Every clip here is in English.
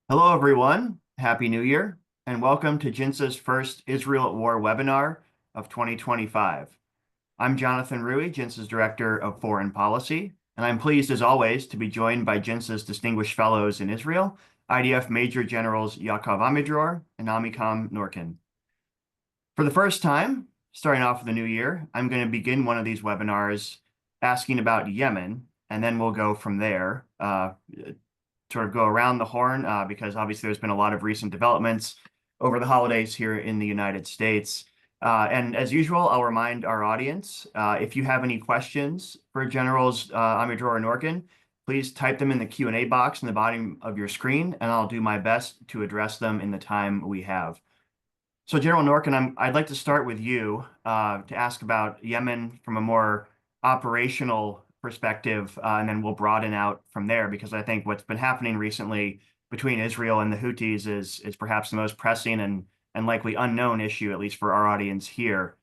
Hello, everyone. Happy New Year, and welcome to JINSA's first Israel at War webinar of 2025. I'm Jonathan Ruhe, JINSA's Director of Foreign Policy, and I'm pleased, as always, to be joined by JINSA's distinguished fellows in Israel, IDF Major Generals Yaakov Amidror and Amikam Norkin. For the first time, starting off with the new year, I'm going to begin one of these webinars asking about Yemen, and then we'll go from there. Sort of go around the horn because obviously there's been a lot of recent developments over the holidays here in the United States. And as usual, I'll remind our audience, if you have any questions for Generals Amidror and Norkin, please type them in the Q&A box in the bottom of your screen, and I'll do my best to address them in the time we have. So General Norkin, I'd like to start with you to ask about Yemen from a more operational perspective, and then we'll broaden out from there, because I think what's been happening recently between Israel and the Houthis is perhaps the most pressing and likely unknown issue, at least for our audience here.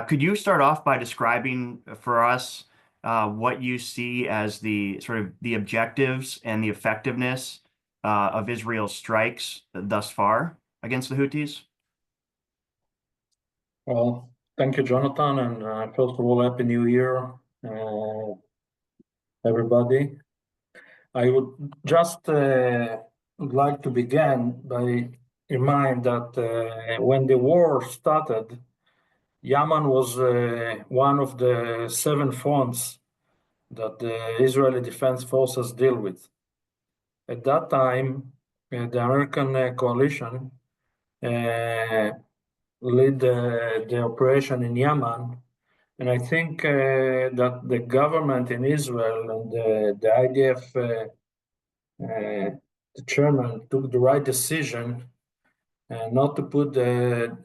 Could you start off by describing for us what you see as the sort of the objectives and the effectiveness of Israel's strikes thus far against the Houthis? Well, thank you, Jonathan, and first of all, Happy New Year, everybody. I would just like to begin by remind that when the war started, Yemen was one of the 7 fronts that the Israeli Defense Forces deal with. At that time, the American coalition led the operation in Yemen, and I think that the government in Israel and the IDF, the chairman, took the right decision not to put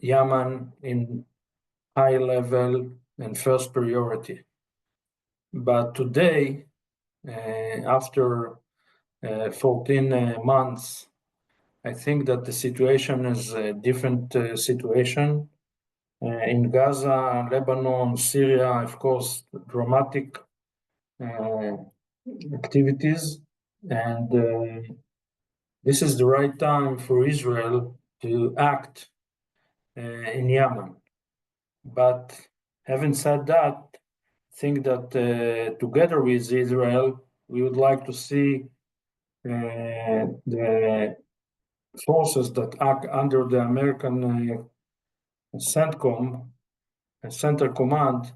Yemen in high level and first priority. But today, after 14 months, I think that the situation is a different situation. In Gaza, Lebanon, Syria, of course, dramatic activities. And this is the right time for Israel to act in Yemen. But having said that, I think that together with Israel, we would like to see the forces that act under the American CENTCOM, Center Command.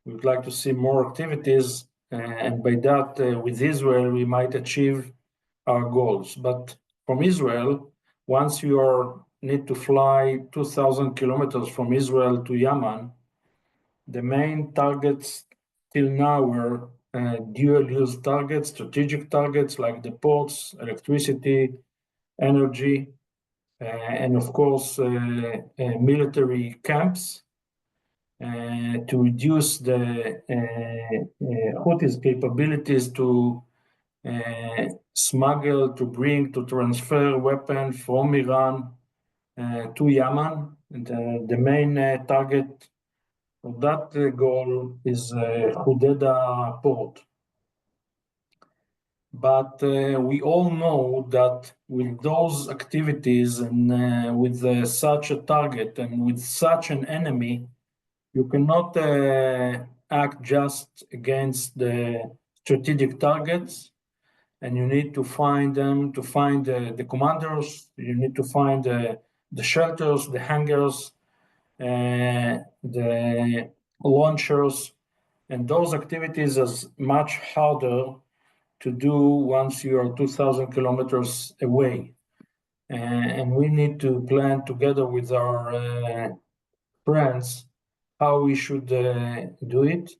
We would like to see more activities, and by that, with Israel, we might achieve our goals. But from Israel, once you need to fly 2,000 kilometers from Israel to Yemen, the main targets till now were dual-use targets, strategic targets like the ports, electricity, energy, and of course, military camps to reduce the Houthis' capabilities to smuggle, to bring, to transfer weapons from Iran to Yemen. And, the main target of that goal is Hodeidah port. But we all know that with those activities and with such a target and with such an enemy, you cannot act just against the strategic targets, and you need to find them, to find the commanders, you need to find the shelters, the hangars, the launchers, and those activities are much harder to do once you are 2,000 kilometers away. And we need to plan together with our friends how we should do it.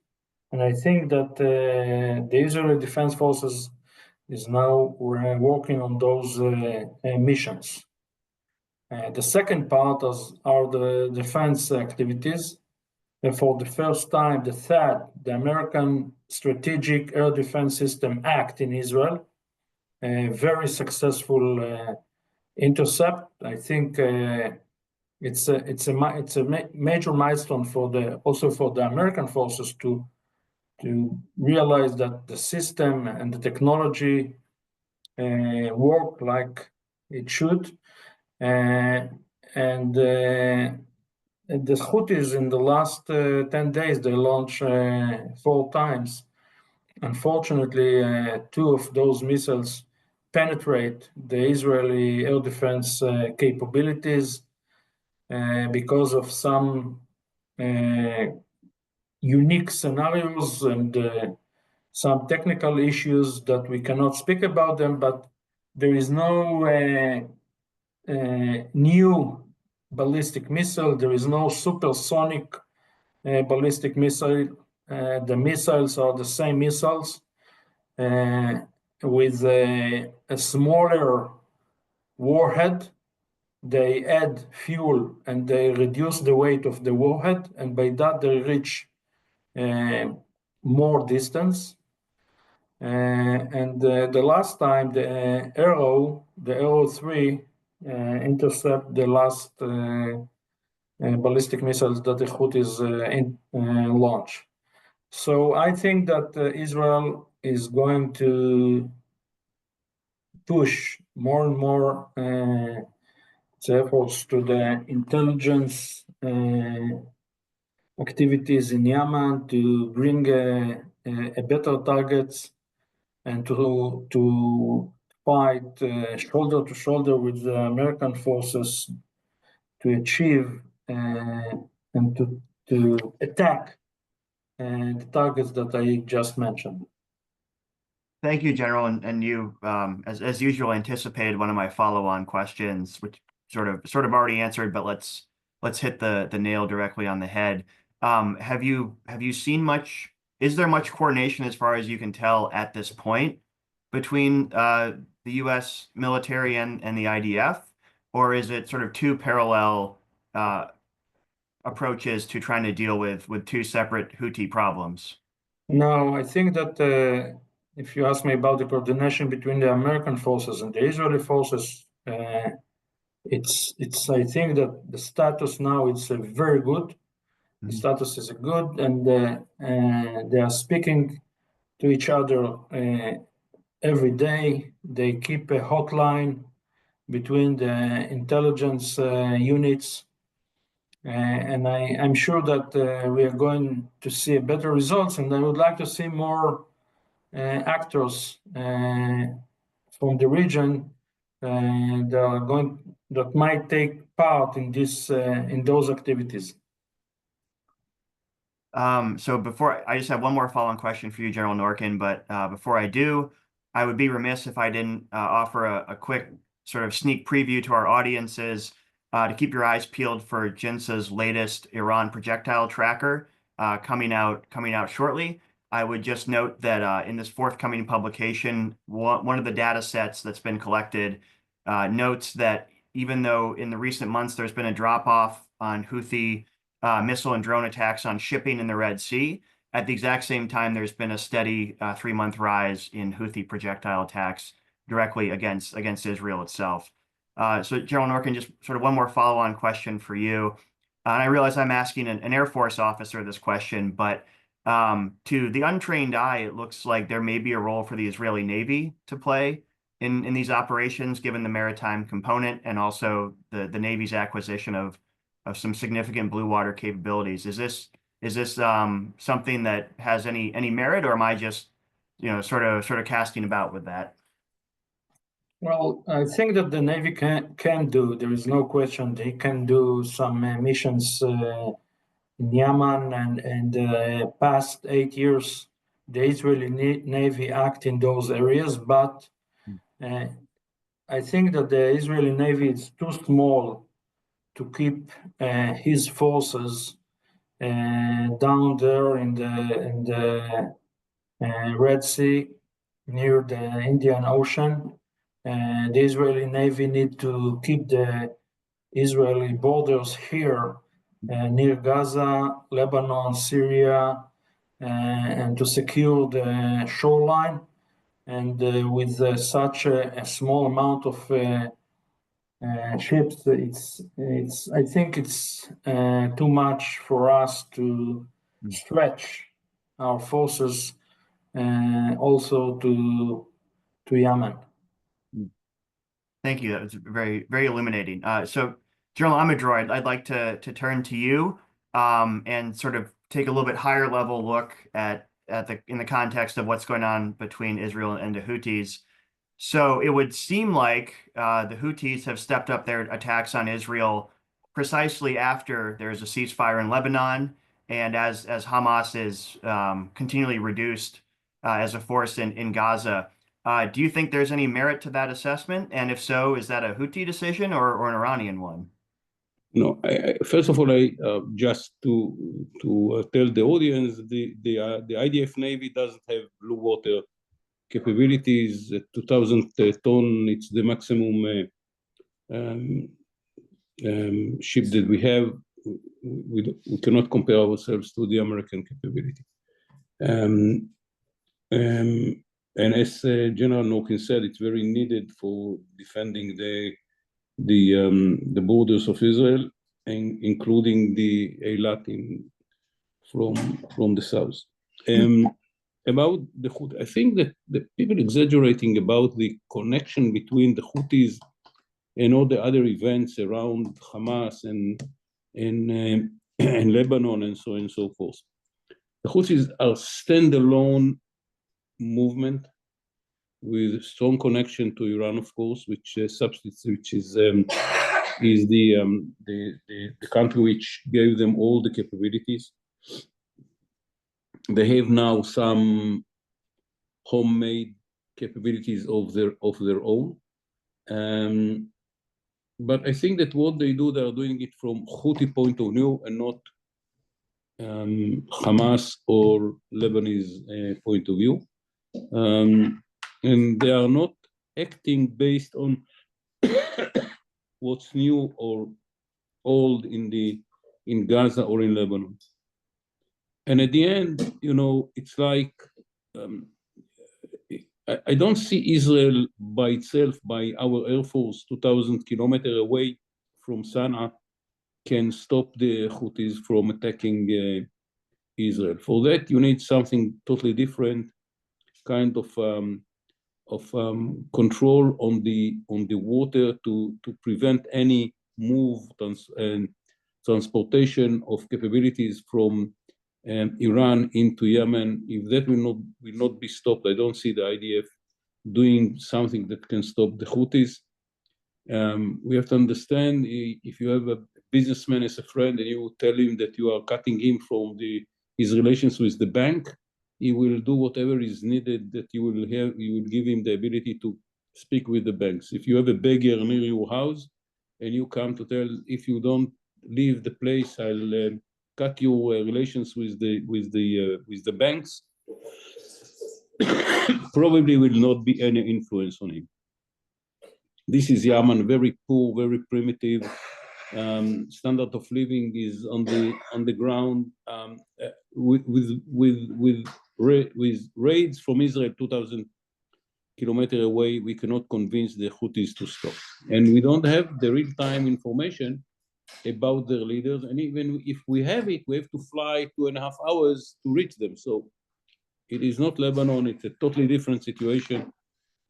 And I think that the Israeli Defense Forces is now working on those missions. The second part are the defense activities. And for the first time, the THAAD, the American Strategic Air Defense System Act in Israel, a very successful intercept. I think it's a major milestone also for the American forces to realize that the system and the technology work like it should. And the Houthis in the last 10 days, they launched 4 times. Unfortunately, 2 of those missiles penetrate the Israeli air defense capabilities because of some unique scenarios and some technical issues that we cannot speak about them, but there is no new ballistic missile. There is no supersonic ballistic missile. The missiles are the same missiles with a smaller warhead. They add fuel and they reduce the weight of the warhead, and by that they reach more distance. And the last time the Arrow 3 intercept the last ballistic missiles that the Houthis launch. So I think that Israel is going to push more and more its efforts to the intelligence activities in Yemen to bring a better targets and to fight shoulder to shoulder with the American forces to achieve and to attack the targets that I just mentioned. Thank you, General. And you, as usual, anticipated one of my follow-on questions, which sort of already answered, but let's hit the nail directly on the head. Have you seen much? Is there much coordination, as far as you can tell at this point, between the U.S. military and the IDF, or is it sort of two parallel approaches to trying to deal with two separate Houthi problems? No, I think that if you ask me about the coordination between the American forces and the Israeli forces, it's I think that the status now is very good. The status is good, and they are speaking to each other every day. They keep a hotline between the intelligence units, and I'm sure that we are going to see better results. And I would like to see more actors from the region that might take part in those activities. So before I just have one more follow-on question for you, General Norkin, but before I do, I would be remiss if I didn't offer a quick sort of sneak preview to our audiences to keep your eyes peeled for JINSA's latest Iran projectile tracker coming out shortly. I would just note that in this forthcoming publication, one of the data sets that's been collected notes that even though in the recent months there's been a drop-off on Houthi missile and drone attacks on shipping in the Red Sea, at the exact same time, there's been a steady 3-month rise in Houthi projectile attacks directly against Israel itself. So General Norkin, just sort of one more follow-on question for you. And I realize I'm asking an Air Force officer this question, but to the untrained eye, it looks like there may be a role for the Israeli Navy to play in these operations, given the maritime component and also the Navy's acquisition of some significant blue water capabilities. Is this something that has any merit, or am I just sort of casting about with that? Well, I think that the Navy can do. There is no question they can do some missions in Yemen, and past 8 years, the Israeli Navy act in those areas. But I think that the Israeli Navy is too small to keep his forces down there in the Red Sea near the Indian Ocean. The Israeli Navy need to keep the Israeli borders here near Gaza, Lebanon, Syria, and to secure the shoreline. And with such a small amount of ships, I think it's too much for us to stretch our forces also to Yemen. Thank you. That was very, very illuminating. So, General Amidror, I'd like to turn to you and sort of take a little bit higher level look at the in the context of what's going on between Israel and the Houthis. So it would seem like the Houthis have stepped up their attacks on Israel precisely after there's a ceasefire in Lebanon, and as Hamas is continually reduced as a force in Gaza. Do you think there's any merit to that assessment? And if so, is that a Houthi decision or an Iranian one? No, first of all, just to tell the audience, the IDF Navy doesn't have blue water capabilities. 2,000 ton, it's the maximum ship that we have. We cannot compare ourselves to the American capability. And as General Norkin said, it's very needed for defending the borders of Israel, and including the Eilat from the south. About the Houthi, I think that the people exaggerating about the connection between the Houthis and all the other events around Hamas and Lebanon and so on and so forth. The Houthis are standalone movement with strong connection to Iran, of course, which is the country which gave them all the capabilities. They have now some homemade capabilities of their own. But I think that what they do, they are doing it from Houthi point of view and not Hamas or Lebanese point of view. And they are not acting based on what's new or old in Gaza or in Lebanon. And at the end, it's like I don't see Israel by itself, by our Air Force, 2,000 kilometers away from Sana'a, can stop the Houthis from attacking Israel. For that, you need something totally different, kind of control on the water to prevent any move and transportation of capabilities from Iran into Yemen. If that will not be stopped, I don't see the IDF doing something that can stop the Houthis. We have to understand, if you have a businessman as a friend and you tell him that you are cutting him from his relations with the bank, he will do whatever is needed that you will give him the ability to speak with the banks. If you have a beggar near your house and you come to tell, if you don't leave the place, I'll cut your relations with the banks, probably will not be any influence on him. This is Yemen, very poor, very primitive. Standard of living is on the ground. With raids from Israel 2,000 kilometers away, we cannot convince the Houthis to stop. And we don't have the real-time information about their leaders. And even if we have it, we have to fly 2.5 hours to reach them. So it is not Lebanon, it's a totally different situation.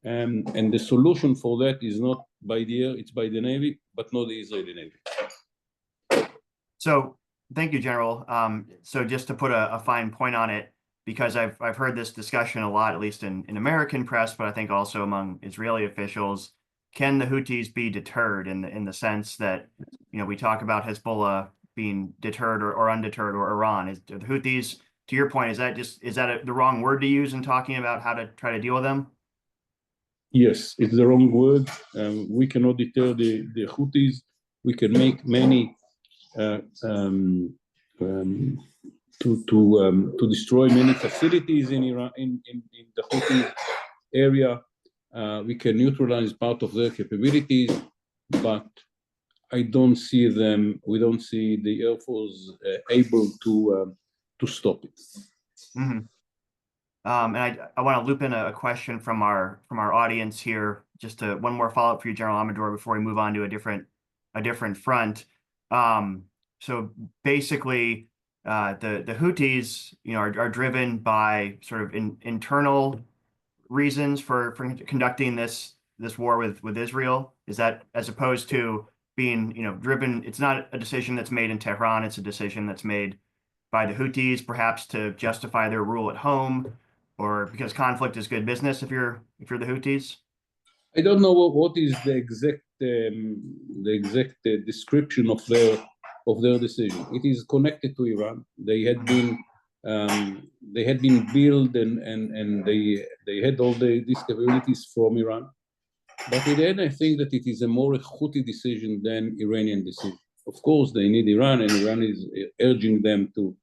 And the solution for that is not by the air, it's by the Navy, but not the Israeli Navy. So thank you, General. So just to put a fine point on it, because I've heard this discussion a lot, at least in American press, but I think also among Israeli officials, can the Houthis be deterred in the sense that, we talk about Hezbollah being deterred or undeterred, or Iran? Is the Houthis, to your point, is that the wrong word to use in talking about how to try to deal with them? Yes, it's the wrong word. We cannot deter the Houthis. We can make many to destroy many facilities in Iran, in the Houthi area. We can neutralize part of their capabilities, but I don't see them. We don't see the Air Force able to stop it. Mm-hmm. And I want to loop in a question from our audience here. Just one more follow-up for you, General Amidror, before we move on to a different front. So basically, the Houthis, are driven by sort of internal reasons for conducting this this war with Israel? Is that as opposed to being, driven? It's not a decision that's made in Tehran. It's a decision that's made by the Houthis, perhaps to justify their rule at home, or because conflict is good business if you're the Houthis. I don't know what is the exact description of their decision. It is connected to Iran. They had been built and they had all these capabilities from Iran. But in the end, I think that it is a more Houthi decision than Iranian decision. Of course, they need Iran, and Iran is urging them to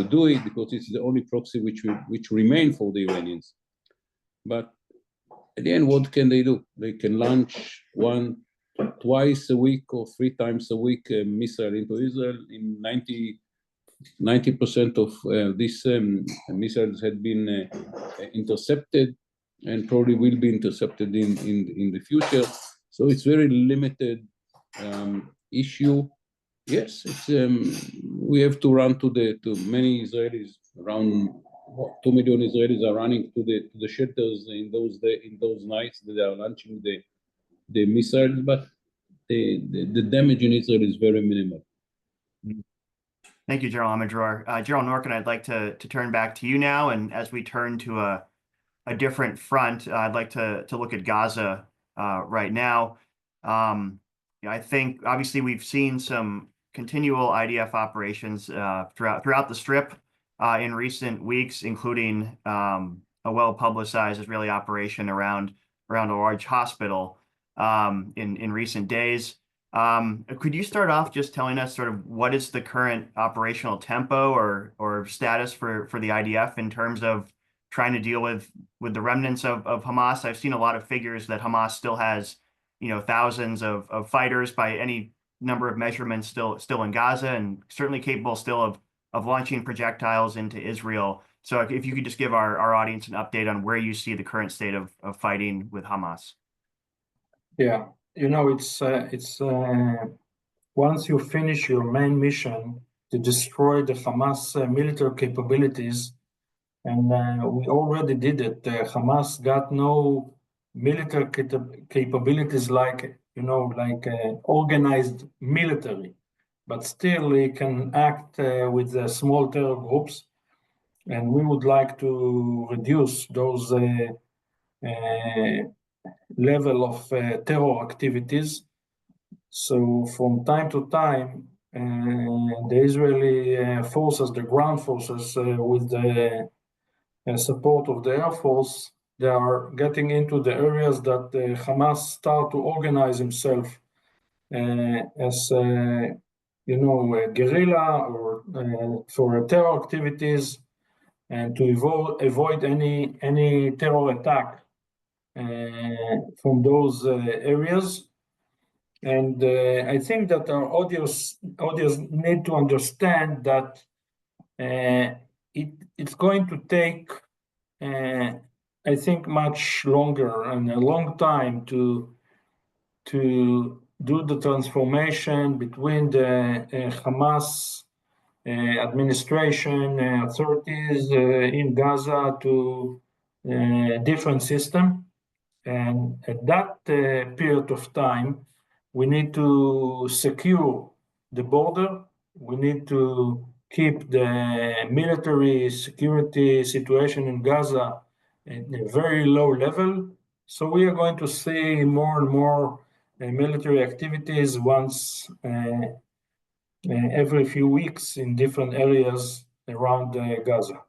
do it because it's the only proxy which remain for the Iranians. But at the end, what can they do? They can launch twice a week or 3 times a week a missile into Israel. In 90% of these missiles had been intercepted and probably will be intercepted in the future. So it's very limited issue. Yes, it's we have to run to many Israelis. Around 2 million Israelis are running to the shelters in those nights that they are launching the missiles, but the damage in Israel is very minimal. Thank you, General Amidror. General Norkin, I'd like to turn back to you now, and as we turn to a different front, I'd like to look at Gaza right now. I think obviously we've seen some continual IDF operations throughout the Strip in recent weeks, including a well-publicized Israeli operation around a large hospital in recent days. Could you start off just telling us sort of what is the current operational tempo or status for the IDF in terms of trying to deal with the remnants of Hamas? I've seen a lot of figures that Hamas still has, thousands of fighters by any number of measurements still in Gaza, and certainly capable still of launching projectiles into Israel. So if you could just give our audience an update on where you see the current state of fighting with Hamas. Yeah, it's once you finish your main mission to destroy the Hamas military capabilities, and we already did it. Hamas got no military capabilities like organized military, but still it can act with small terror groups, and we would like to reduce those level of terror activities. So from time to time, the Israeli forces, the ground forces, with the support of the Air Force, they are getting into the areas that Hamas start to organize himself as guerrilla or for terror activities, and to avoid any terror attack from those areas. And I think that our audience need to understand that it's going to take, I think, much longer and a long time to do the transformation between the Hamas administration authorities in Gaza to different system. And at that period of time, we need to secure the border. We need to keep the military security situation in Gaza at a very low level. So we are going to see more and more military activities once every few weeks in different areas around Gaza.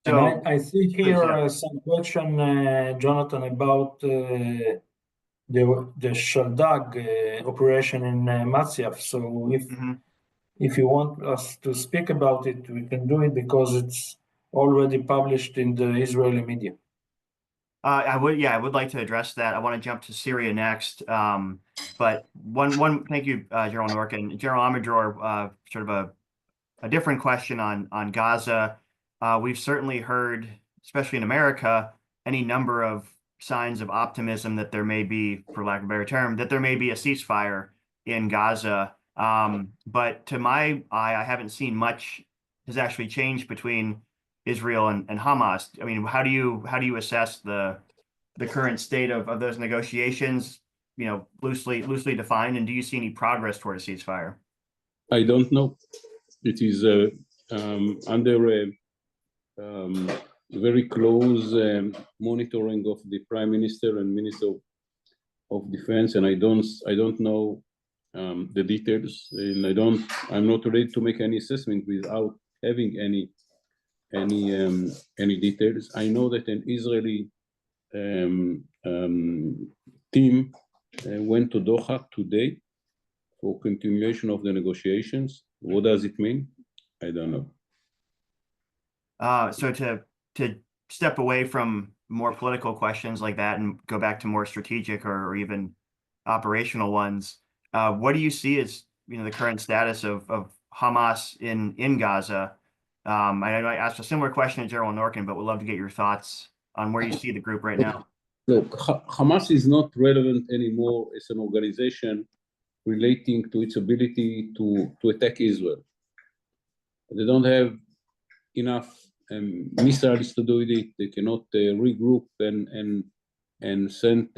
So and I see here some question, Jonathan, about the Shaldag operation in Masyaf. So if you want us to speak about it, we can do it because it's already published in the Israeli media. I would like to address that. I want to jump to Syria next. But thank you, General Norkin. General Amidror, sort of a different question on Gaza. We've certainly heard, especially in America, any number of signs of optimism that there may be, for lack of a better term, that there may be a ceasefire in Gaza. But to my eye, I haven't seen much has actually changed between Israel and Hamas. I mean, how do you assess the the current state of those negotiations, loosely defined, and do you see any progress toward a ceasefire? I don't know. It is under very close monitoring of the Prime Minister and Minister of Defense, and I don't know the details, and I'm not ready to make any assessment without having any details. I know that an Israeli team went to Doha today for continuation of the negotiations. What does it mean? I don't know. So to step away from more political questions like that and go back to more strategic or even operational ones, what do you see as the current status of Hamas in Gaza? I know I asked a similar question to General Norkin, but would love to get your thoughts on where you see the group right now. Look, Hamas is not relevant anymore as an organization relating to its ability to attack Israel. They don't have enough missiles to do it. They cannot regroup and send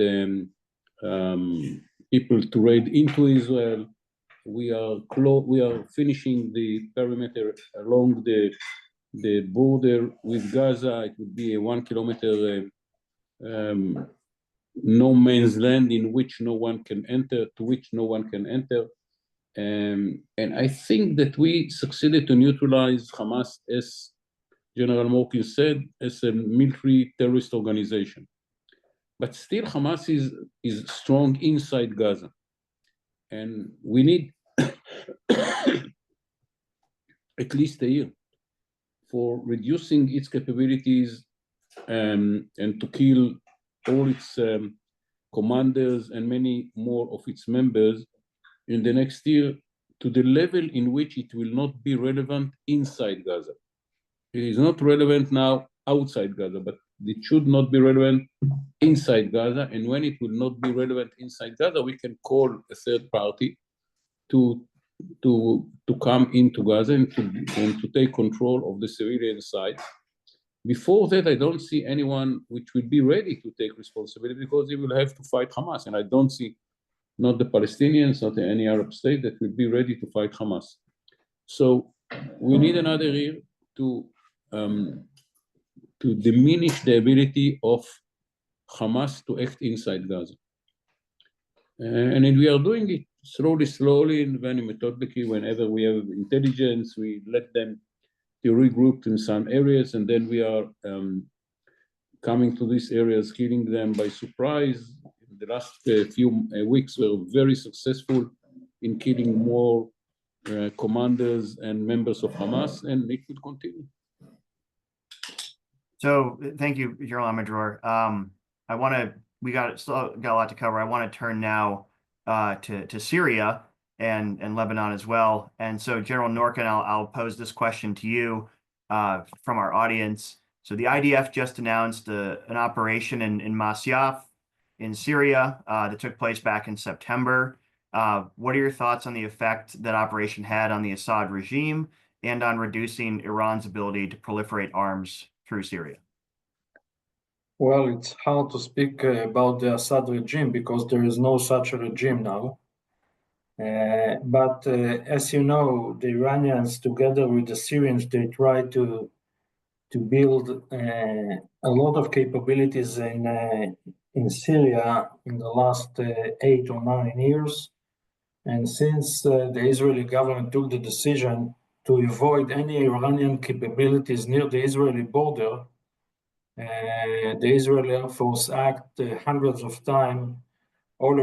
people to raid into Israel. We are finishing the perimeter along the border with Gaza. It would be a 1 kilometer no man's land in which no one can enter, to which no one can enter. And I think that we succeeded to neutralize Hamas, as General Morkin said, as a military terrorist organization. But still Hamas is strong inside Gaza. And we need at least a year for reducing its capabilities and to kill all its commanders and many more of its members in the next year to the level in which it will not be relevant inside Gaza. It is not relevant now outside Gaza, but it should not be relevant inside Gaza. And when it will not be relevant inside Gaza, we can call a third party to come into Gaza and to take control of the civilian side. Before that, I don't see anyone which will be ready to take responsibility because they will have to fight Hamas. And I don't see not the Palestinians, not any Arab state that will be ready to fight Hamas. So we need another year to diminish the ability of Hamas to act inside Gaza. And we are doing it slowly and very methodically. Whenever we have intelligence, we let them to regroup in some areas, and then we are coming to these areas, killing them by surprise. The last few weeks were very successful in killing more commanders and members of Hamas, and it will continue. So thank you, General Amidror. We still got a lot to cover. I want to turn now to Syria and Lebanon as well. And so, General Norkin, I'll pose this question to you from our audience. So the IDF just announced an operation in Masyaf in Syria that took place back in September. What are your thoughts on the effect that operation had on the Assad regime and on reducing Iran's ability to proliferate arms through Syria? Well, it's hard to speak about the Assad regime because there is no such a regime now. But as you know, the Iranians, together with the Syrians, they try to build a lot of capabilities in Syria in the last 8 or 9 years. And since the Israeli government took the decision to avoid any Iranian capabilities near the Israeli border, the Israeli Air Force act hundreds of times all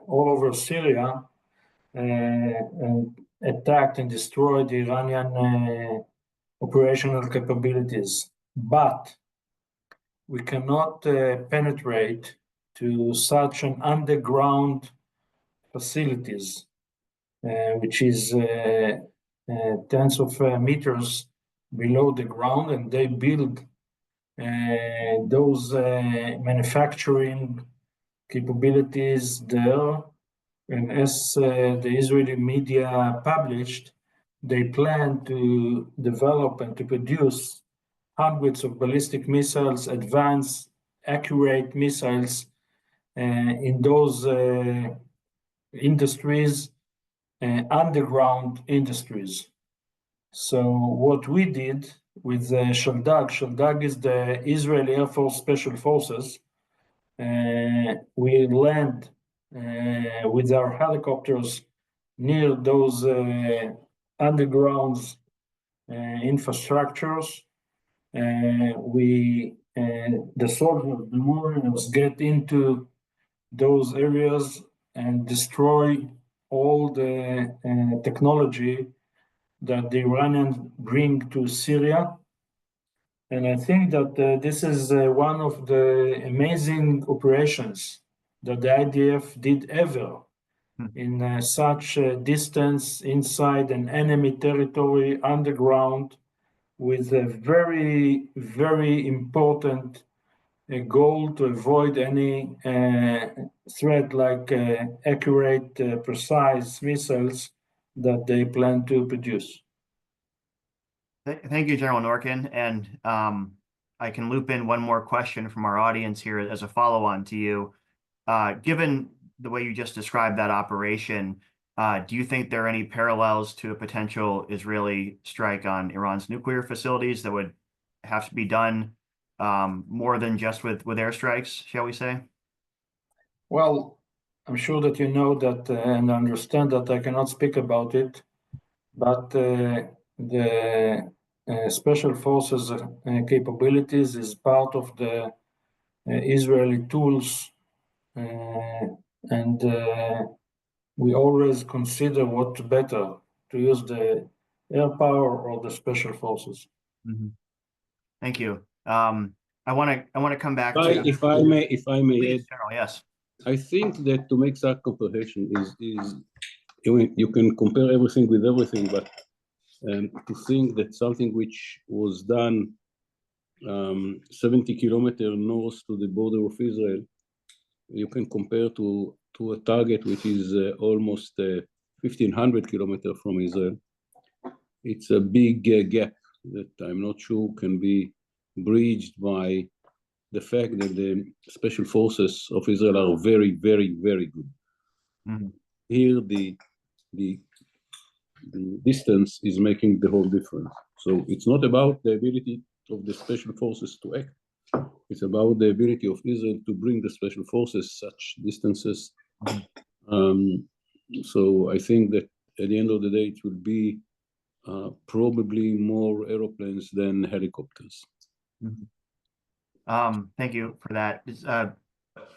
over Syria and attacked and destroyed the Iranian operational capabilities. But we cannot penetrate to such an underground facilities, which is tens of meters below the ground, and they build those manufacturing capabilities there. And as the Israeli media published, they plan to develop and to produce hundreds of ballistic missiles, advanced accurate missiles in those industries, underground industries. So what we did with Shaldag is the Israeli Air Force Special Forces. We land with our helicopters near those underground infrastructures. The soldiers, the warriors, get into those areas and destroy all the technology that the Iranians bring to Syria. And I think that this is one of the amazing operations that the IDF did ever in such distance inside an enemy territory underground, with a very, very important goal to avoid any threat like accurate, precise missiles that they plan to produce. Thank you, General Norkin. And I can loop in one more question from our audience here as a follow-on to you. Given the way you just described that operation, do you think there are any parallels to a potential Israeli strike on Iran's nuclear facilities that would have to be done more than just with airstrikes, shall we say? Well, I'm sure that you know that and understand that I cannot speak about it, but the special forces capabilities is part of the Israeli tools, and we always consider what's better, to use the air power or the special forces. Mm-hmm. Thank you. I want to come back to. If I may Please, add, General, yes. I think that to make that comparison is you can compare everything with everything, but to think that something which was done 70 kilometers north to the border of Israel, you can compare to a target which is almost 1,500 kilometers from Israel. It's a big gap that I'm not sure can be bridged by the fact that the special forces of Israel are very, very, very good. Mm-hmm. Here, the distance is making the whole difference. So it's not about the ability of the special forces to act. It's about the ability of Israel to bring the special forces such distances. So I think that at the end of the day, it will be probably more aeroplanes than helicopters. Mm-hmm. Thank you for that.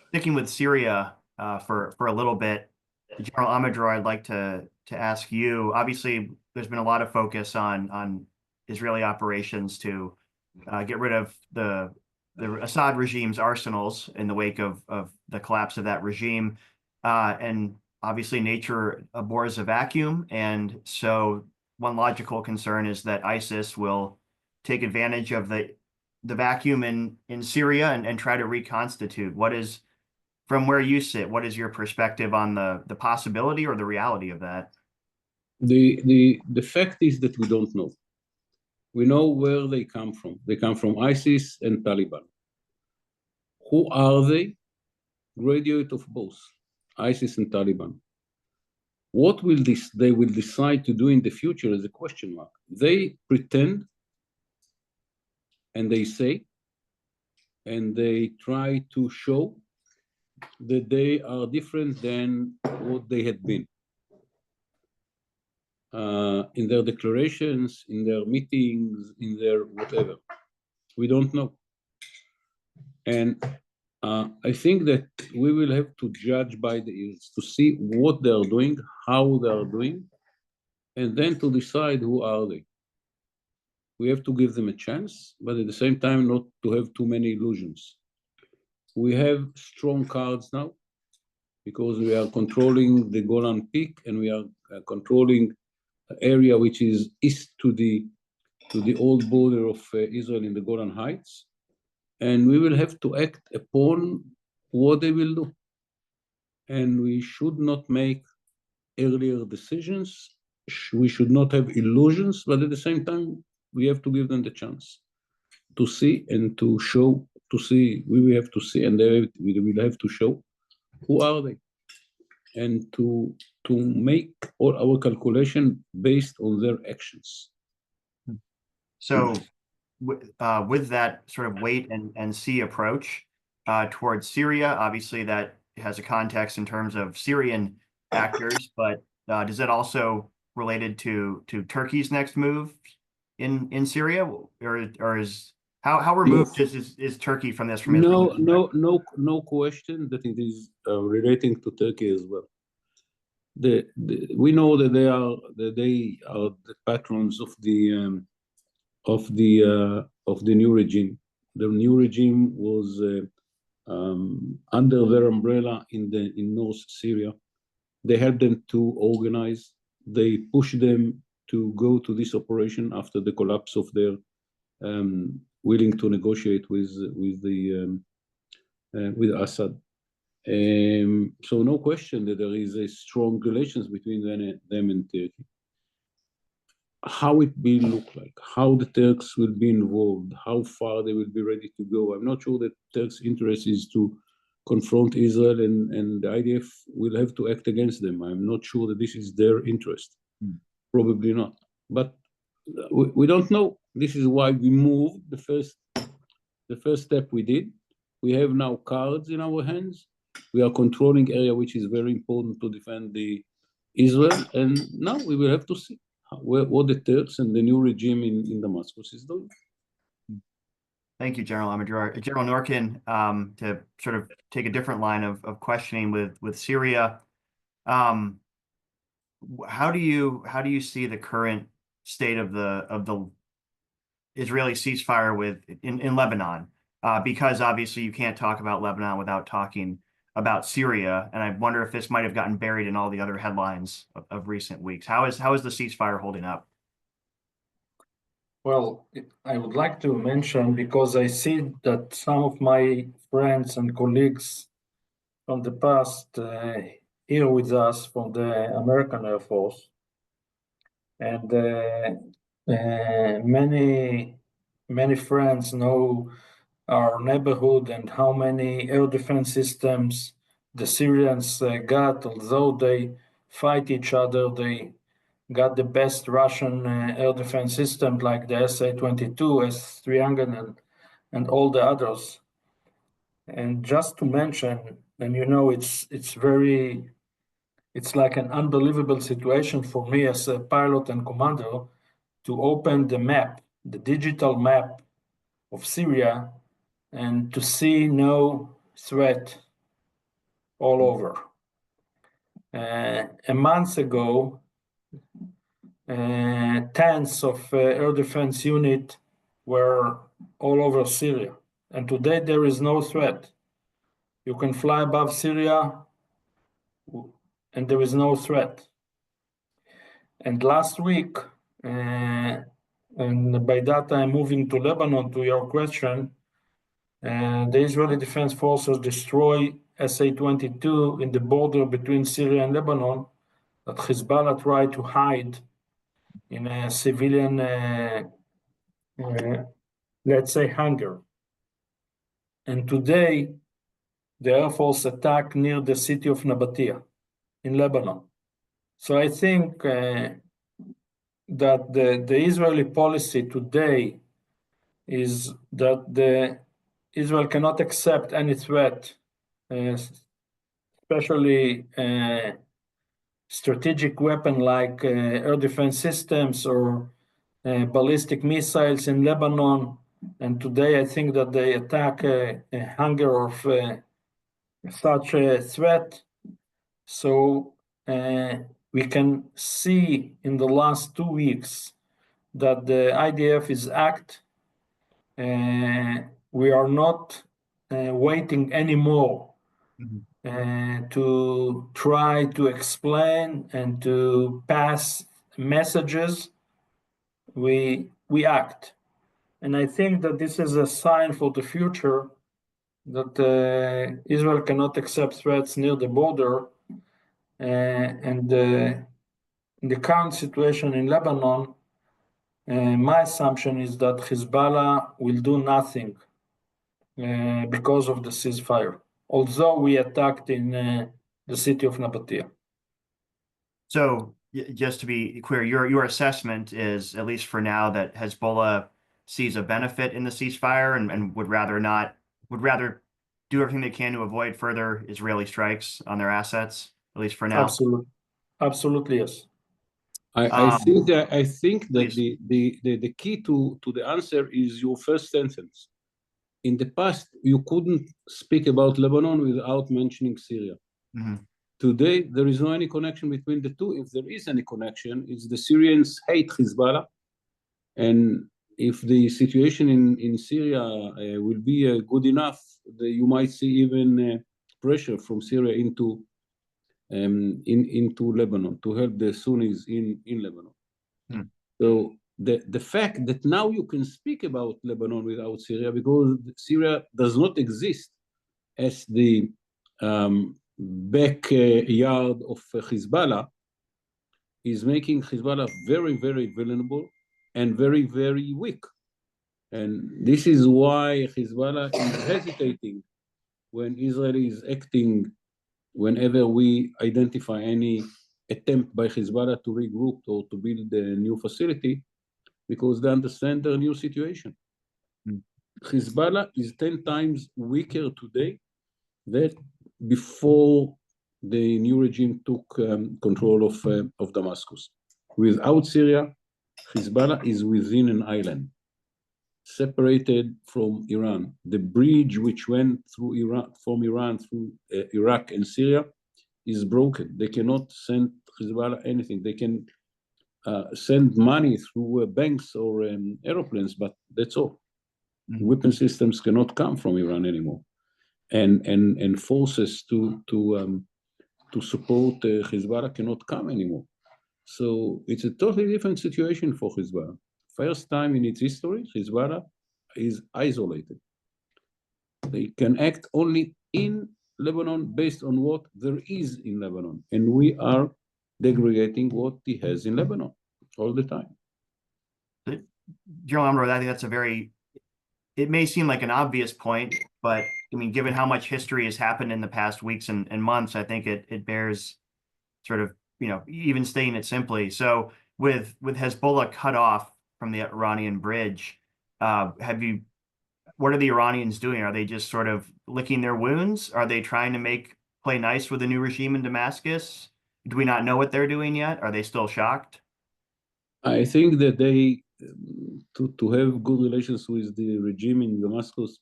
Sticking with Syria for a little bit, General Amidror, I'd like to ask you. Obviously, there's been a lot of focus on Israeli operations to get rid of the Assad regime's arsenals in the wake of the collapse of that regime, and obviously nature abhors a vacuum, and so one logical concern is that ISIS will take advantage of the vacuum in Syria and try to reconstitute. What is, from where you sit, what is your perspective on the possibility or the reality of that? The fact is that we don't know. We know where they come from. They come from ISIS and Taliban. Who are they? Graduate of both, ISIS and Taliban. What will they will decide to do in the future is a question mark. They pretend and they say and they try to show that they are different than what they had been. In their declarations, in their meetings, in their whatever. We don't know. And I think that we will have to judge by the ears to see what they are doing, how they are doing, and then to decide who are they. We have to give them a chance, but at the same time, not to have too many illusions. We have strong cards now because we are controlling the Golan Peak and we are controlling an area which is east to the old border of Israel in the Golan Heights. And we will have to act upon what they will do. And we should not make earlier decisions. We should not have illusions, but at the same time, we have to give them the chance to see and to show to see, we will have to see, and we will have to show who are they, and to make all our calculation based on their actions. So with that sort of wait and see approach towards Syria, obviously that has a context in terms of Syrian actors, but does that also related to Turkey's next move in Syria, or is how removed is Turkey from this? From no question that it is relating to Turkey as well. We know that they are the patrons of the new regime. The new regime was under their umbrella in North Syria. They helped them to organize. They pushed them to go to this operation after the collapse of their willing to negotiate with Assad. So no question that there is a strong relations between them and Turkey. How it will look like, how the Turks will be involved, how far they will be ready to go. I'm not sure that Turks' interest is to confront Israel, and the IDF will have to act against them. I'm not sure that this is their interest. Probably not. But we don't know. This is why we moved the first step we did. We have now cards in our hands. We are controlling area which is very important to defend the Israel, and now we will have to see what the Turks and the new regime in Damascus is doing. Thank you, General Amidror. General Norkin, to sort of take a different line of questioning with Syria, how do you see the current state of the Israeli ceasefire in Lebanon? Because obviously you can't talk about Lebanon without talking about Syria, and I wonder if this might have gotten buried in all the other headlines of recent weeks. How is the ceasefire holding up? Well, I would like to mention, because I see that some of my friends and colleagues from the past here with us from the American Air Force, and many friends know our neighborhood and how many air defense systems the Syrians got. Although they fight each other, they got the best Russian air defense systems like the SA-22, S-300, and all the others. And just to mention, and it's like an unbelievable situation for me as a pilot and commander to open the map, the digital map of Syria, and to see no threat all over. A month ago, tens of air defense units were all over Syria. And today there is no threat. You can fly above Syria and there is no threat. And last week, and by that I'm moving to Lebanon, to your question, the Israeli Defense Forces destroy SA-22 in the border between Syria and Lebanon that Hezbollah tried to hide in a civilian, let's say, hangar. And today, the Air Force attacked near the city of Nabatea in Lebanon. So I think that the Israeli policy today is that Israel cannot accept any threat, especially strategic weapon like air defense systems or ballistic missiles in Lebanon. And today I think that they attack a hangar of such a threat. So we can see in the last 2 weeks that the IDF is act. We are not waiting anymore to try to explain and to pass messages. We act. And I think that this is a sign for the future that Israel cannot accept threats near the border. And in the current situation in Lebanon, my assumption is that Hezbollah will do nothing because of the ceasefire, although we attacked in the city of Nabatea. So just to be clear, your assessment is, at least for now, that Hezbollah sees a benefit in the ceasefire and would rather do everything they can to avoid further Israeli strikes on their assets, at least for now. Absolutely, yes. I think that Please. the key to the answer is your first sentence. In the past, you couldn't speak about Lebanon without mentioning Syria. Mm-hmm. Today, there is no any connection between the two. If there is any connection, it's the Syrians hate Hezbollah. And if the situation in Syria will be good enough, you might see even pressure from Syria into Lebanon to help the Sunnis in Lebanon. Hmm. So the fact that now you can speak about Lebanon without Syria, because Syria does not exist as the backyard of Hezbollah, is making Hezbollah very, very vulnerable and very, very weak. And this is why Hezbollah is hesitating when Israel is acting, whenever we identify any attempt by Hezbollah to regroup or to build a new facility, because they understand their new situation. Mm. Hezbollah is 10 times weaker today than before the new regime took control of Damascus. Without Syria, Hezbollah is within an island, separated from Iran. The bridge which went through from Iran through Iraq and Syria is broken. They cannot send Hezbollah anything. They can send money through banks or aeroplanes, but that's all. Mm-hmm. Weapon systems cannot come from Iran anymore, and forces to support Hezbollah cannot come anymore. So it's a totally different situation for Hezbollah. First time in its history, Hezbollah is isolated. They can act only in Lebanon based on what there is in Lebanon, and we are degrading what he has in Lebanon all the time. General Amidror, I think that's it may seem like an obvious point, but I mean, given how much history has happened in the past weeks and months, I think it bears sort of, even stating it simply. So with Hezbollah cut off from the Iranian bridge, what are the Iranians doing? Are they just sort of licking their wounds? Are they trying to play nice with the new regime in Damascus? Do we not know what they're doing yet? Are they still shocked? I think that they, to have good relations with the regime in Damascus,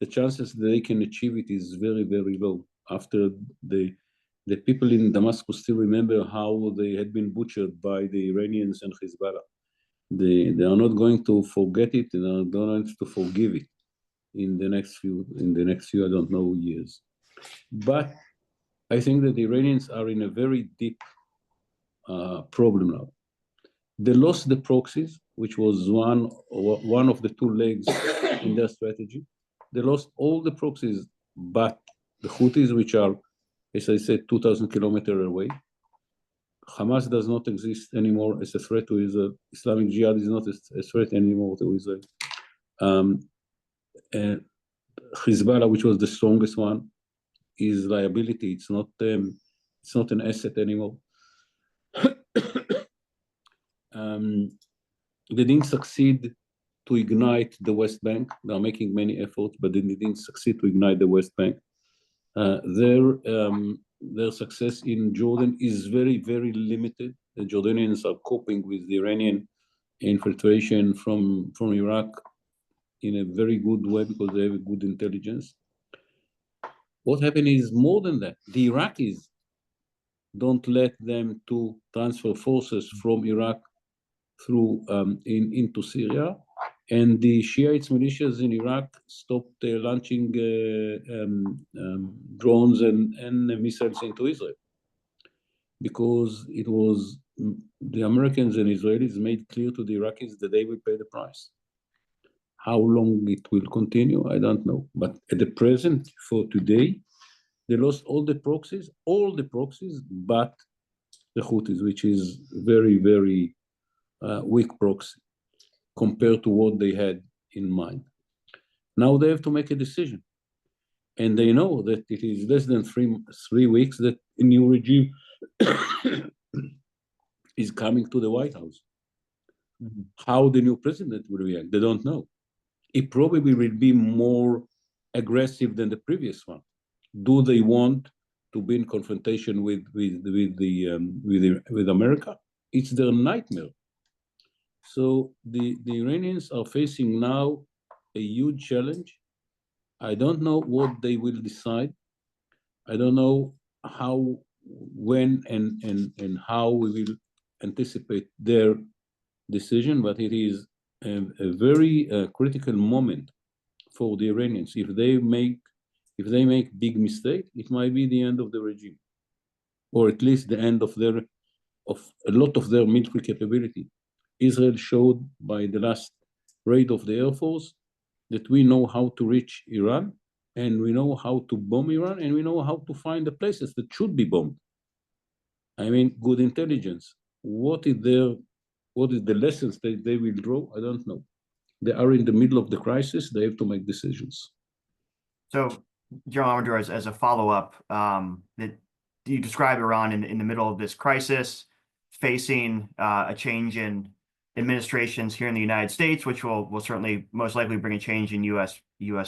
the chances that they can achieve it is very, very low. After the people in Damascus still remember how they had been butchered by the Iranians and Hezbollah. They are not going to forget it, and are not going to forgive it in the next few, I don't know, years. But I think that the Iranians are in a very deep problem now. They lost the proxies, which was one of the two legs in their strategy. They lost all the proxies, but the Houthis, which are, as I said, 2,000 kilometers away. Hamas does not exist anymore as a threat to Israel. Islamic Jihad is not a threat anymore to Israel. Hezbollah, which was the strongest one, is liability. It's not an asset anymore. They didn't succeed to ignite the West Bank. They are making many efforts, but they didn't succeed to ignite the West Bank. Their success in Jordan is very, very limited. The Jordanians are coping with the Iranian infiltration from Iraq in a very good way because they have a good intelligence. What happened is more than that. The Iraqis don't let them to transfer forces from Iraq through into Syria, and the Shiite militias in Iraq stopped launching drones and missiles into Israel, because it was the Americans and Israelis made clear to the Iraqis that they will pay the price. How long it will continue, I don't know. But at the present, for today, they lost all the proxies, but the Houthis, which is very, very weak proxy compared to what they had in mind. Now they have to make a decision. And they know that it is less than three weeks that a new regime is coming to the White House. Mm-hmm. How the new president will react, they don't know. It probably will be more aggressive than the previous one. Do they want to be in confrontation with America? It's their nightmare. So the Iranians are facing now a huge challenge. I don't know what they will decide. I don't know how, when, and how we will anticipate their decision, but it is a very critical moment for the Iranians. If they make big mistake, it might be the end of the regime, or at least the end of a lot of their military capability. Israel showed by the last raid of the Air Force that we know how to reach Iran, and we know how to bomb Iran, and we know how to find the places that should be bombed. I mean, good intelligence. What is the lessons that they will draw? I don't know. They are in the middle of the crisis. They have to make decisions. So, General Amidror, as a follow-up, that you describe Iran in the middle of this crisis, facing a change in administrations here in the United States, which will certainly most likely bring a change in U.S.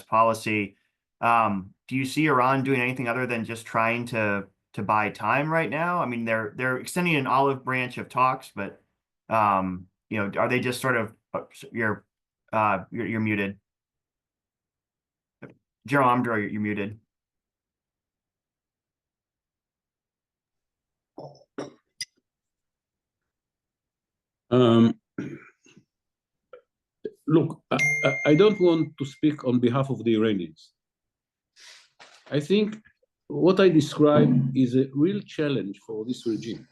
policy. Do you see Iran doing anything other than just trying to buy time right now? I mean, they're extending an olive branch of talks, but are they just sort of you're muted. General Amidror, you're muted. Look, I don't want to speak on behalf of the Iranians. I think what I described is a real challenge for this regime,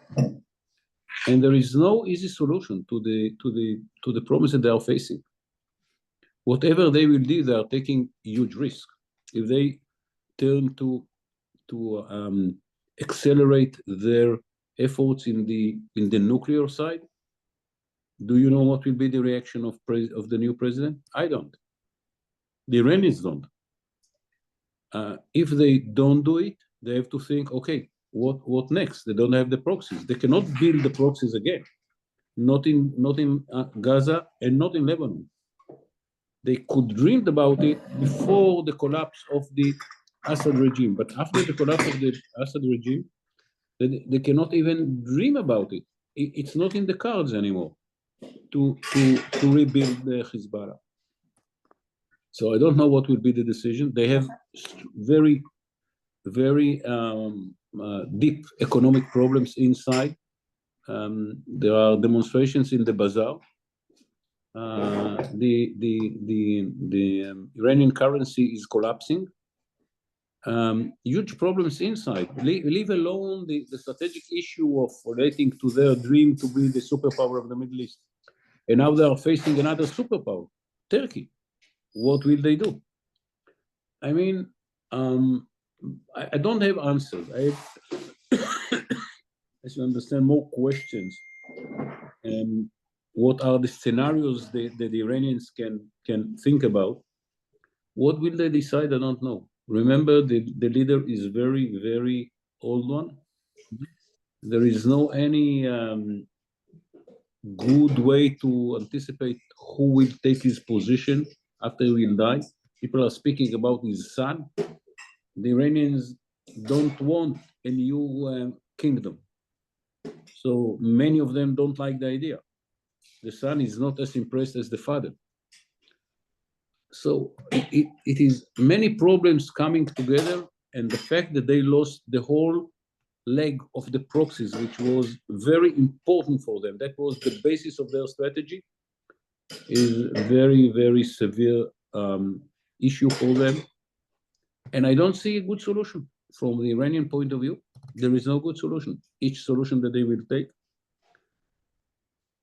and there is no easy solution to the problems that they are facing. Whatever they will do, they are taking huge risk. If they turn to accelerate their efforts in the nuclear side, do you know what will be the reaction of the new president? I don't. The Iranians don't. If they don't do it, they have to think, okay, what next? They don't have the proxies. They cannot build the proxies again. Not in Gaza and not in Lebanon. They could dream about it before the collapse of the Assad regime, but after the collapse of the Assad regime, they cannot even dream about it. It's not in the cards anymore to rebuild the Hezbollah. So I don't know what will be the decision. They have very, very deep economic problems inside. There are demonstrations in the bazaar. The Iranian currency is collapsing. Huge problems inside. Leave alone the strategic issue of relating to their dream to be the superpower of the Middle East. And now they are facing another superpower, Turkey. What will they do? I mean, I don't have answers. I have, as you understand, more questions. What are the scenarios that the Iranians can think about? What will they decide? I don't know. Remember, the leader is very, very old one. There is no any good way to anticipate who will take his position after he will die. People are speaking about his son. The Iranians don't want a new kingdom. So many of them don't like the idea. The son is not as impressed as the father. So it is many problems coming together, and the fact that they lost the whole leg of the proxies, which was very important for them, that was the basis of their strategy, is a very, very severe issue for them. And I don't see a good solution from the Iranian point of view. There is no good solution. Each solution that they will take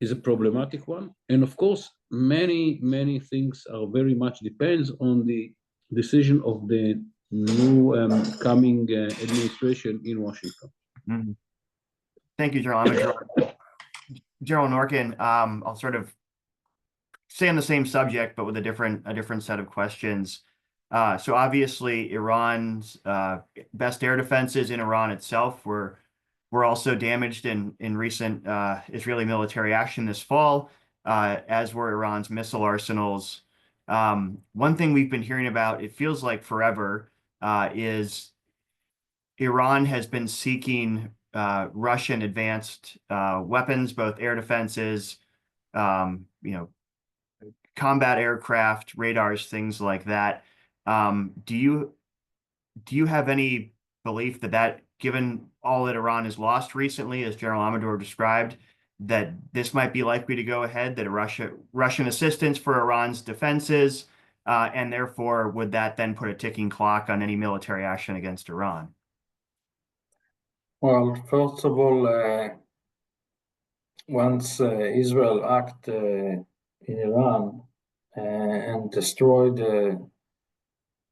is a problematic one. And of course, many, many things are very much depends on the decision of the new coming administration in Washington. Mm-hmm. Thank you, General Amidror. General Norkin, I'll sort of stay on the same subject, but with a different set of questions. So obviously, Iran's best air defenses in Iran itself were also damaged in recent Israeli military action this fall, as were Iran's missile arsenals. One thing we've been hearing about, it feels like forever, is Iran has been seeking Russian advanced weapons, both air defenses, combat aircraft, radars, things like that. Do you have any belief that given all that Iran has lost recently, as General Amidror described, that this might be likely to go ahead, that Russian assistance for Iran's defenses, and therefore would that then put a ticking clock on any military action against Iran? Well, first of all, once Israel acted in Iran and destroyed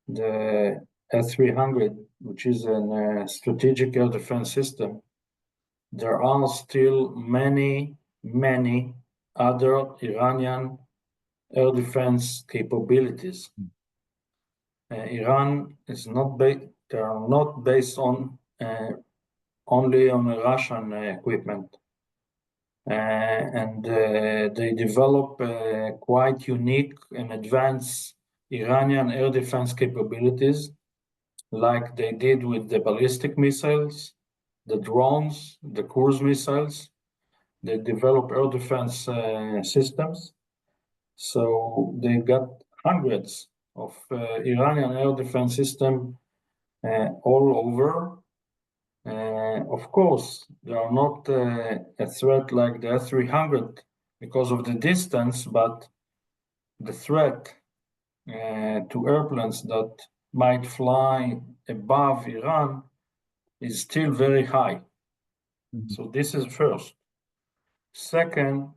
the S-300, which is a strategic air defense system, there are still many, many other Iranian air defense capabilities. Iran is not they are not based on only on Russian equipment. And they develop quite unique and advanced Iranian air defense capabilities, like they did with the ballistic missiles, the drones, the cruise missiles. They develop air defense systems. So they got hundreds of Iranian air defense systems all over. Of course, they are not a threat like the S-300 because of the distance, but the threat to airplanes that might fly above Iran is still very high. So this is first. Second,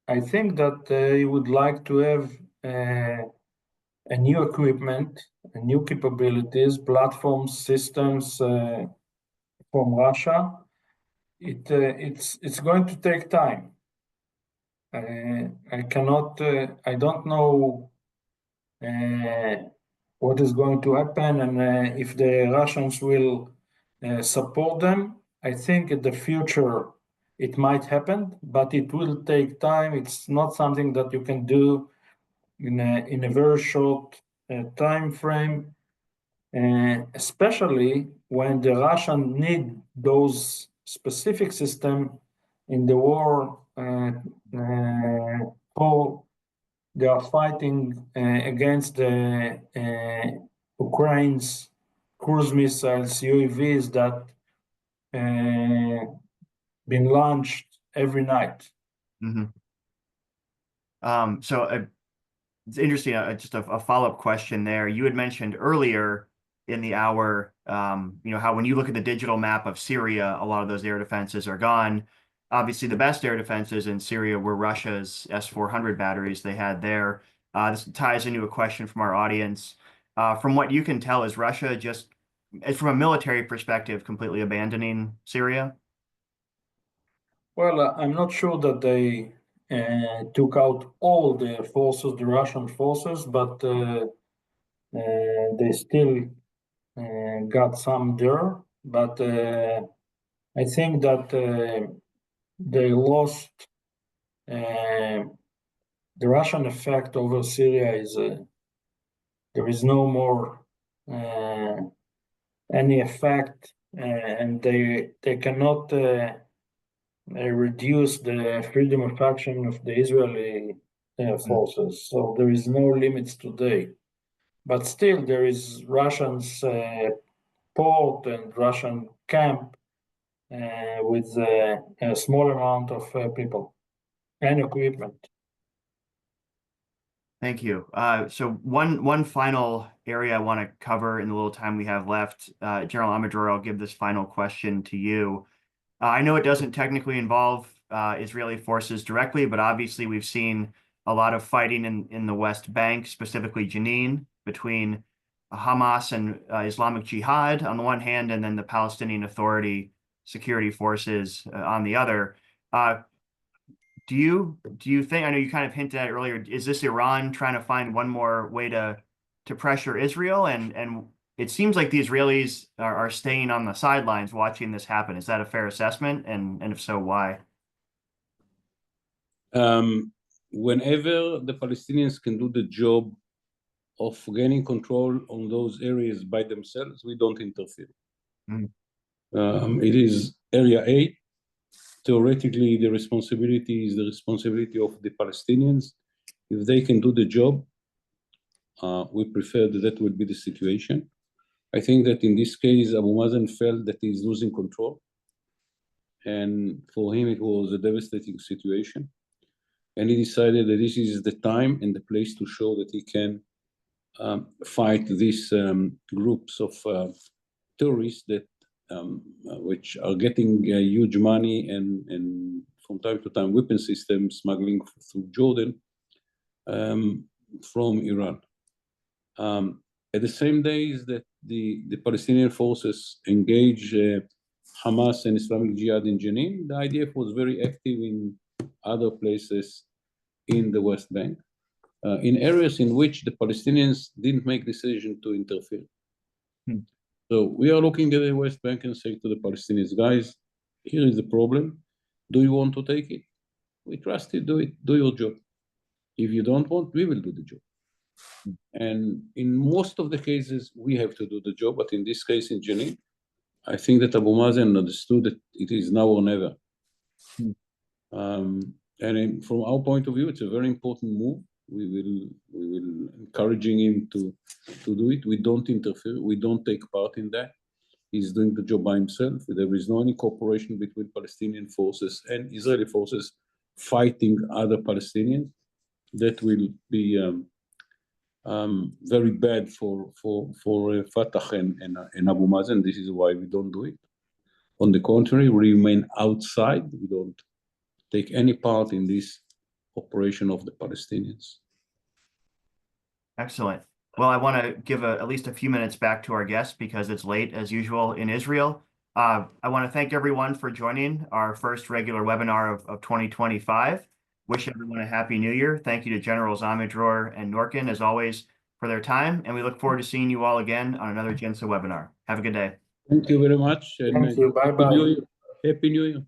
I think that they would like to have a new equipment, a new capabilities, platforms, systems from Russia. It's going to take time. I don't know what is going to happen and if the Russians will support them. I think in the future it might happen, but it will take time. It's not something that you can do in a very short time frame, especially when the Russians need those specific systems in the war. They are fighting against the Ukraine's cruise missiles, UAVs that been launched every night. So it's interesting. Just a follow-up question there. You had mentioned earlier in the hour, how when you look at the digital map of Syria, a lot of those air defenses are gone. Obviously, the best air defenses in Syria were Russia's S-400 batteries they had there. This ties into a question from our audience. From what you can tell, is Russia just, from a military perspective, completely abandoning Syria? Well, I'm not sure that they took out all the forces, the Russian forces, but they still got some there. But I think that they lost the Russian effect over Syria is there is no more any effect, and they cannot reduce the freedom of action of the Israeli forces. So there is no limits today, but still there is Russians port and Russian camp with a small amount of people and equipment. Thank you. So one final area I want to cover in the little time we have left, General Amidror, I'll give this final question to you. I know it doesn't technically involve Israeli forces directly, but obviously we've seen a lot of fighting in the West Bank, specifically Jenin, between Hamas and Islamic Jihad on the one hand, and then the Palestinian Authority security forces on the other. Do you think, I know you kind of hinted at it earlier, is this Iran trying to find one more way to pressure Israel? And it seems like the Israelis are staying on the sidelines watching this happen. Is that a fair assessment? And if so, why? Whenever the Palestinians can do the job of gaining control on those areas by themselves, we don't interfere. It is Area 8. Theoretically, the responsibility is the responsibility of the Palestinians. If they can do the job, we prefer that will be the situation. I think that in this case, Abu Mazen felt that he's losing control. And for him, it was a devastating situation. And he decided that this is the time and the place to show that he can fight these groups of terrorists that which are getting huge money and from time to time weapon systems smuggling through Jordan from Iran. At the same days that the Palestinian forces engage Hamas and Islamic Jihad in Jenin, the IDF was very active in other places in the West Bank, in areas in which the Palestinians didn't make decision to interfere. So we are looking at the West Bank and saying to the Palestinians, guys, here is the problem. Do you want to take it? We trust you, do it, do your job. If you don't want, we will do the job. And in most of the cases, we have to do the job, but in this case in Jenin, I think that Abu Mazen understood that it is now or never. And from our point of view, it's a very important move. We will encouraging him to do it. We don't interfere. We don't take part in that. He's doing the job by himself. There is no any cooperation between Palestinian forces and Israeli forces fighting other Palestinians. That will be very bad for Fatah and Abu Mazen. This is why we don't do it. On the contrary, we remain outside. We don't take any part in this operation of the Palestinians. Excellent. Well, I want to give at least a few minutes back to our guests because it's late as usual in Israel. I want to thank everyone for joining our first regular webinar of 2025. Wish everyone a happy new year. Thank you to Generals Amidror and Norkin, as always, for their time. And we look forward to seeing you all again on another JINSA webinar. Have a good day. Thank you very much. And Thank you. Bye-bye. Happy New Year.